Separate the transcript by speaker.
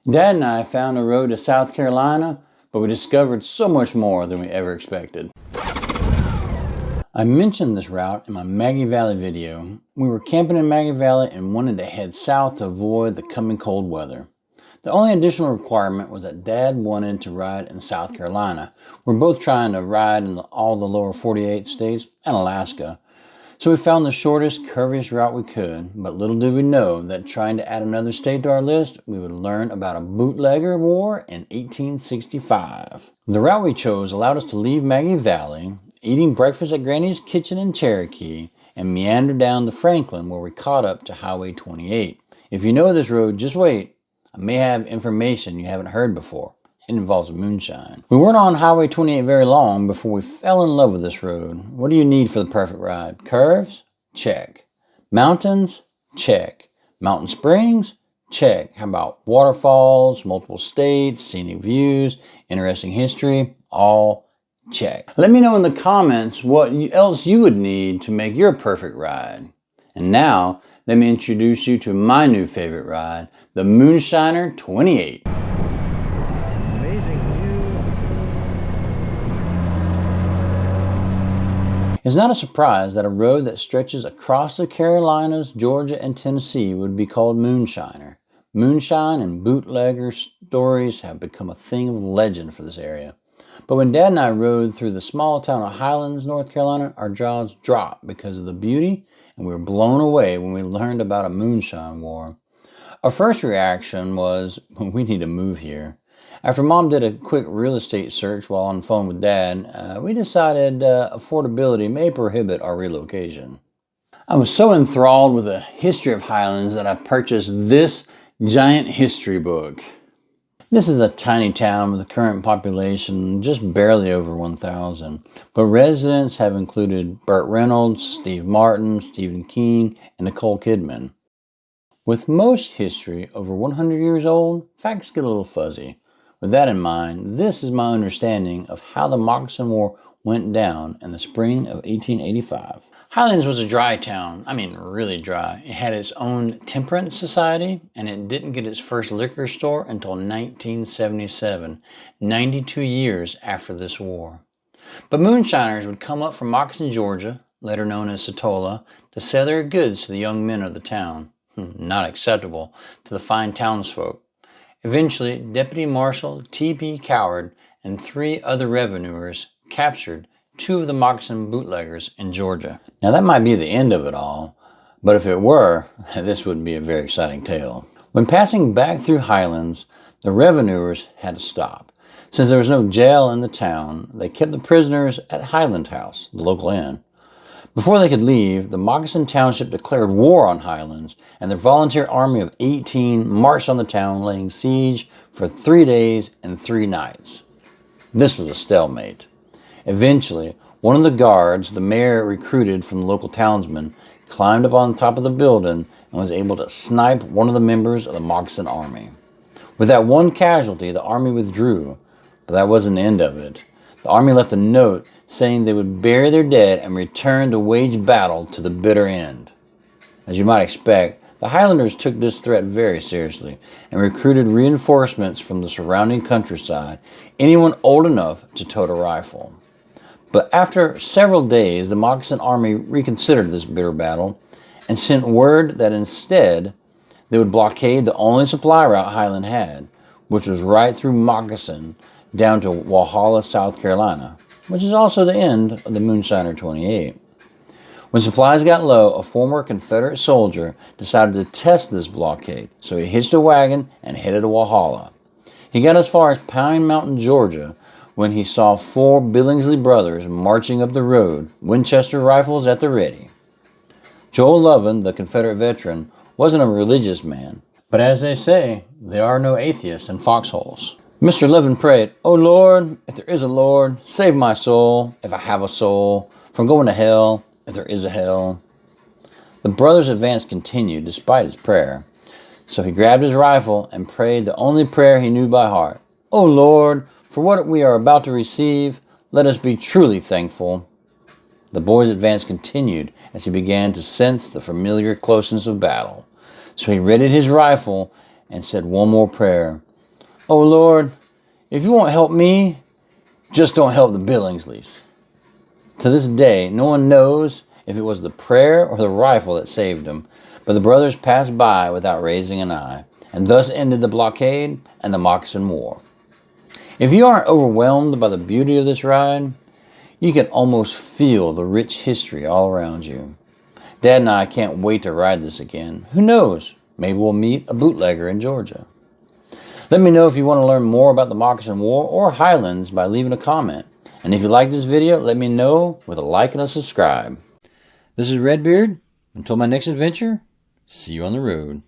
Speaker 1: Dad and I found a road to South Carolina, but we discovered so much more than we ever expected. I mentioned this route in my Maggie Valley video. We were camping in Maggie Valley and wanted to head south to avoid the coming cold weather. The only additional requirement was that Dad wanted to ride in South Carolina. We're both trying to ride in all the lower 48 states and Alaska. So we found the shortest, curviest route we could, but little did we know that trying to add another state to our list, we would learn about a bootlegger war in 1865. The route we chose allowed us to leave Maggie Valley, eating breakfast at Granny's Kitchen in Cherokee, and meander down to Franklin where we caught up to Highway 28. If you know this road, just wait. I may have information you haven't heard before. It involves moonshine. We weren't on Highway 28 very long before we fell in love with this road. What do you need for the perfect ride? Curves? Check. Mountains? Check. Mountain springs? Check. How about waterfalls, multiple states, scenic views, interesting history? All check. Let me know in the comments what else you would need to make your perfect ride. And now, let me introduce you to my new favorite ride, the Moonshiner 28. It's not a surprise that a road that stretches across the Carolinas, Georgia, and Tennessee would be called Moonshiner. Moonshine and bootlegger stories have become a thing of legend for this area. But when Dad and I rode through the small town of Highlands, North Carolina, our jaws dropped because of the beauty, and we were blown away when we learned about a Moonshine War. Our first reaction was, we need to move here. After Mom did a quick real estate search while on the phone with Dad, we decided affordability may prohibit our relocation. I was so enthralled with the History of Highlands that I purchased this giant history book. This is a tiny town with a current population just barely over 1,000, but residents have included Burt Reynolds, Steve Martin, Stephen King, and Nicole Kidman. With most history over 100 years old, facts get a little fuzzy. With that in mind, this is my understanding of how the Moccasin War went down in the spring of 1885. Highlands was a dry town. I mean, really dry. It had its own temperance society, and it didn't get its first liquor store until 1977, 92 years after this war. But moonshiners would come up from Moccasin, Georgia, later known as Satola, to sell their goods to the young men of the town. Not acceptable to the fine townsfolk. Eventually, Deputy Marshal T.P. Coward and 3 other revenuers captured 2 of the moccasin bootleggers in Georgia. Now that might be the end of it all, but if it were, this would be a very exciting tale. When passing back through Highlands, the revenuers had to stop. Since there was no jail in the town, they kept the prisoners at Highland House, the local inn. Before they could leave, the Moccasin Township declared war on Highlands, and their volunteer army of 18 marched on the town, laying siege for 3 days and 3 nights. This was a stalemate. Eventually, one of the guards the mayor recruited from the local townsmen climbed up on top of the building and was able to snipe one of the members of the Moccasin army. With that one casualty, the army withdrew, but that wasn't the end of it. The army left a note saying they would bury their dead and return to wage battle to the bitter end. As you might expect, the Highlanders took this threat very seriously and recruited reinforcements from the surrounding countryside, anyone old enough to tote a rifle. But after several days, the Moccasin army reconsidered this bitter battle and sent word that instead they would blockade the only supply route Highland had, which was right through Moccasin down to Walhalla, South Carolina, which is also the end of the Moonshiner 28. When supplies got low, a former Confederate soldier decided to test this blockade, so he hitched a wagon and headed to Walhalla. He got as far as Pine Mountain, Georgia, when he saw 4 Billingsley brothers marching up the road, Winchester rifles at the ready. Joel Lovin, the Confederate veteran, wasn't a religious man, but as they say, there are no atheists in foxholes. Mr. Lovin prayed, "O Lord, if there is a Lord, save my soul, if I have a soul, from going to hell, if there is a hell." The brother's advance continued despite his prayer. So he grabbed his rifle and prayed the only prayer he knew by heart. "O Lord, for what we are about to receive, let us be truly thankful." The boy's advance continued as he began to sense the familiar closeness of battle. So he readied his rifle and said one more prayer. Oh Lord, if you won't help me, just don't help the Billingsleys. To this day, no one knows if it was the prayer or the rifle that saved them, but the brothers passed by without raising an eye, and thus ended the blockade and the Moccasin War. If you aren't overwhelmed by the beauty of this ride, you can almost feel the rich history all around you. Dad and I can't wait to ride this again. Who knows? Maybe we'll meet a bootlegger in Georgia. Let me know if you want to learn more about the Moccasin War or Highlands by leaving a comment. And if you like this video, let me know with a like and a subscribe. This is Redbeard. Until my next adventure, see you on the road.